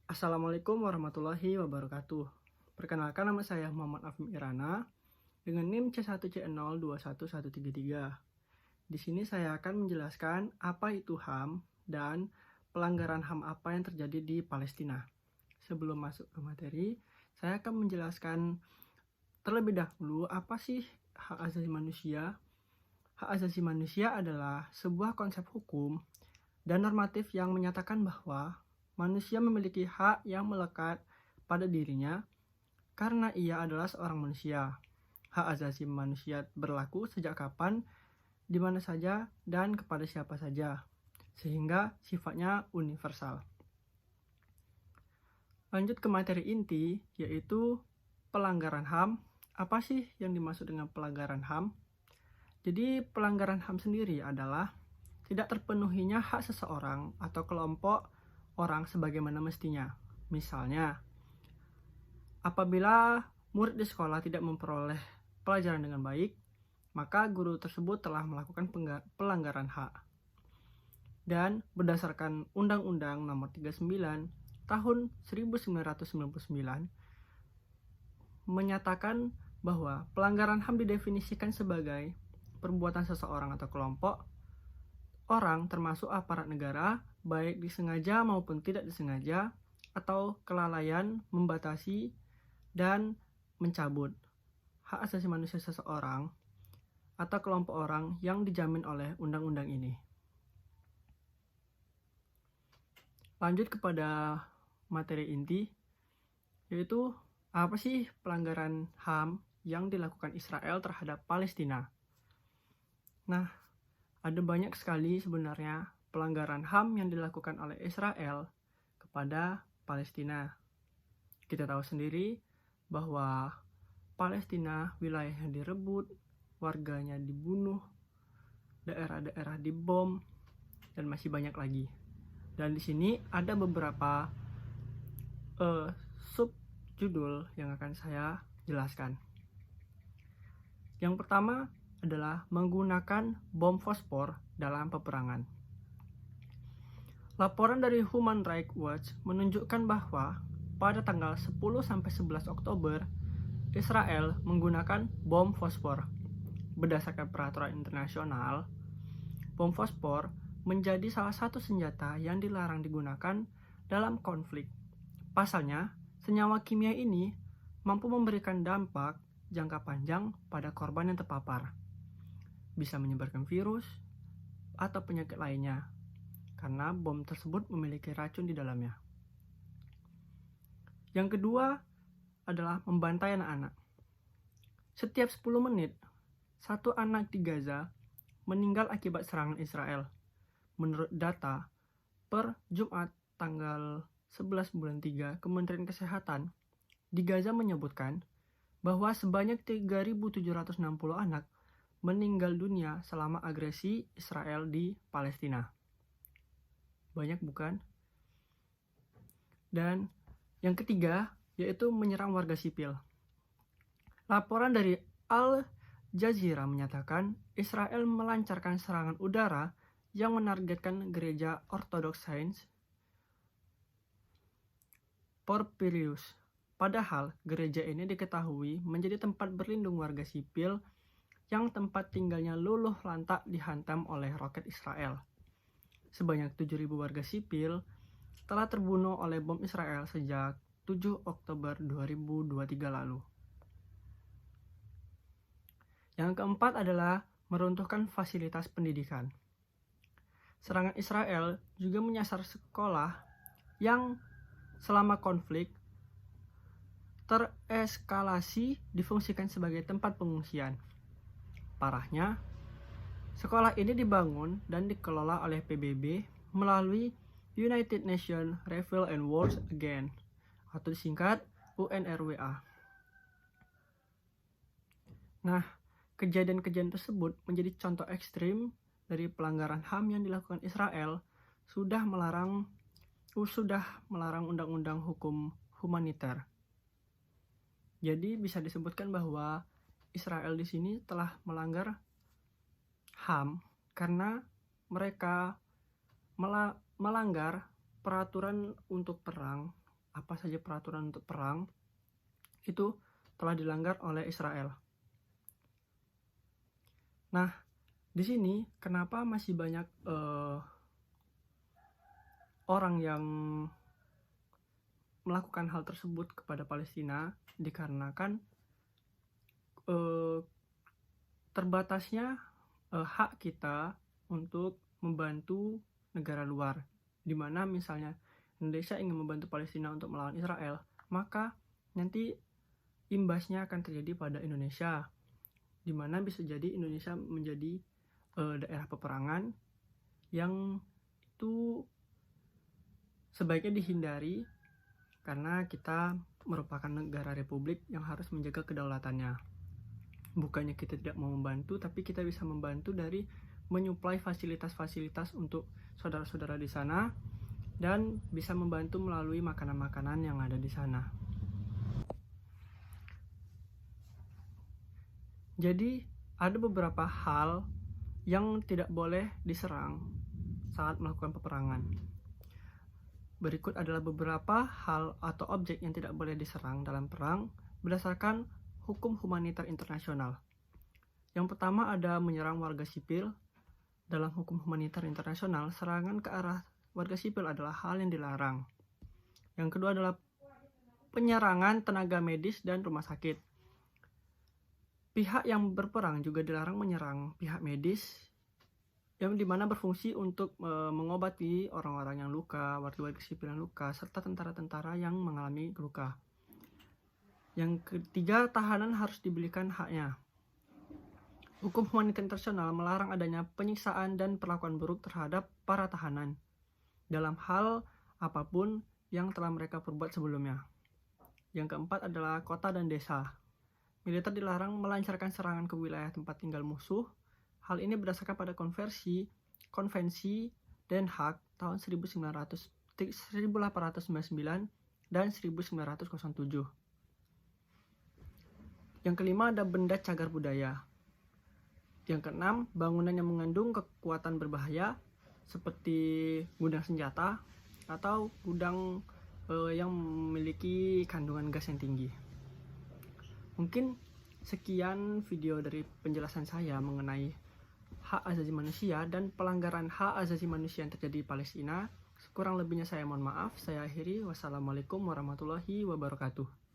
Assalamualaikum warahmatullahi wabarakatuh. Perkenalkan, nama saya Muhammad Afim Irana dengan NIM C1C021133. Di sini saya akan menjelaskan apa itu HAM dan pelanggaran HAM apa yang terjadi di Palestina. Sebelum masuk ke materi, saya akan menjelaskan terlebih dahulu apa sih hak asasi manusia. Hak asasi manusia adalah sebuah konsep hukum dan normatif yang menyatakan bahwa manusia memiliki hak yang melekat pada dirinya karena ia adalah seorang manusia. Hak asasi manusia berlaku sejak kapan, di mana saja, dan kepada siapa saja, sehingga sifatnya universal. Lanjut ke materi inti, yaitu pelanggaran HAM. Apa sih yang dimaksud dengan pelanggaran HAM? Jadi pelanggaran HAM sendiri adalah tidak terpenuhinya hak seseorang atau kelompok orang sebagaimana mestinya. Misalnya, apabila murid di sekolah tidak memperoleh pelajaran dengan baik, maka guru tersebut telah melakukan pelanggaran hak. Dan berdasarkan Undang-Undang Nomor 39 Tahun 1999 menyatakan bahwa pelanggaran HAM didefinisikan sebagai perbuatan seseorang atau kelompok orang termasuk aparat negara, baik disengaja maupun tidak disengaja, atau kelalaian membatasi dan mencabut hak asasi manusia seseorang atau kelompok orang yang dijamin oleh undang-undang ini. Lanjut kepada materi inti, yaitu apa sih pelanggaran HAM yang dilakukan Israel terhadap Palestina. Nah, ada banyak sekali sebenarnya pelanggaran HAM yang dilakukan oleh Israel kepada Palestina. Kita tahu sendiri bahwa Palestina wilayahnya direbut, warganya dibunuh, daerah-daerah dibom, dan masih banyak lagi. Dan di sini ada beberapa subjudul yang akan saya jelaskan. Yang pertama adalah menggunakan bom fosfor dalam peperangan. Laporan dari Human Rights Watch menunjukkan bahwa pada tanggal 10-11 Oktober, Israel menggunakan bom fosfor. Berdasarkan peraturan internasional, bom fosfor menjadi salah satu senjata yang dilarang digunakan dalam konflik. Pasalnya, senyawa kimia ini mampu memberikan dampak jangka panjang pada korban yang terpapar. Bisa menyebarkan virus atau penyakit lainnya, karena bom tersebut memiliki racun di dalamnya. Yang kedua adalah membantai anak-anak. Setiap 10 menit, satu anak di Gaza meninggal akibat serangan Israel. Menurut data per Jumat tanggal 11 bulan 3, Kementerian Kesehatan di Gaza menyebutkan bahwa sebanyak 3.760 anak meninggal dunia selama agresi Israel di Palestina. Banyak bukan? Dan yang ketiga yaitu menyerang warga sipil. Laporan dari Al Jazeera menyatakan Israel melancarkan serangan udara yang menargetkan gereja Ortodoks Saint Porphyrius. Padahal gereja ini diketahui menjadi tempat berlindung warga sipil yang tempat tinggalnya luluh lantak dihantam oleh roket Israel. Sebanyak 7.000 warga sipil telah terbunuh oleh bom Israel sejak 7 Oktober 2023 lalu. Yang keempat adalah meruntuhkan fasilitas pendidikan. Serangan Israel juga menyasar sekolah yang selama konflik tereskalasi difungsikan sebagai tempat pengungsian. Parahnya, sekolah ini dibangun dan dikelola oleh PBB melalui United Nations Rebuild and Work Again, atau disingkat UNRWA. Nah, kejadian-kejadian tersebut menjadi contoh ekstrim dari pelanggaran HAM yang dilakukan Israel sudah melarang undang-undang hukum humaniter. Jadi bisa disebutkan bahwa Israel di sini telah melanggar HAM karena mereka melanggar peraturan untuk perang apa saja peraturan untuk perang itu telah dilanggar oleh Israel. Nah, di sini kenapa masih banyak orang yang melakukan hal tersebut kepada Palestina, dikarenakan terbatasnya hak kita untuk membantu negara luar, di mana misalnya Indonesia ingin membantu Palestina untuk melawan Israel, maka nanti imbasnya akan terjadi pada Indonesia, di mana bisa jadi Indonesia menjadi daerah peperangan yang itu sebaiknya dihindari, karena kita merupakan negara republik yang harus menjaga kedaulatannya. Bukannya kita tidak mau membantu, tapi kita bisa membantu dari menyuplai fasilitas-fasilitas untuk saudara-saudara di sana, dan bisa membantu melalui makanan-makanan yang ada di sana. Jadi ada beberapa hal yang tidak boleh diserang saat melakukan peperangan. Berikut adalah beberapa hal atau objek yang tidak boleh diserang dalam perang berdasarkan hukum humanitar internasional. Yang pertama ada menyerang warga sipil. Dalam hukum humanitar internasional, serangan ke arah warga sipil adalah hal yang dilarang. Yang kedua adalah penyerangan tenaga medis dan rumah sakit. Pihak yang berperang juga dilarang menyerang pihak medis yang dimana berfungsi untuk mengobati orang-orang yang luka, warga-warga sipil yang luka, serta tentara-tentara yang mengalami luka. Yang ketiga, tahanan harus diberikan haknya. Hukum humanitar internasional melarang adanya penyiksaan dan perlakuan buruk terhadap para tahanan dalam hal apapun yang telah mereka perbuat sebelumnya. Yang keempat adalah kota dan desa. Militer dilarang melancarkan serangan ke wilayah tempat tinggal musuh. Hal ini berdasarkan pada konvensi Den Haag tahun 1899 dan 1907. Yang kelima ada benda cagar budaya. Yang keenam, bangunan yang mengandung kekuatan berbahaya seperti gudang senjata atau gudang yang memiliki kandungan gas yang tinggi. Mungkin sekian video dari penjelasan saya mengenai hak asasi manusia dan pelanggaran hak asasi manusia yang terjadi di Palestina. Kurang lebihnya saya mohon maaf. Saya akhiri. Wassalamualaikum warahmatullahi wabarakatuh.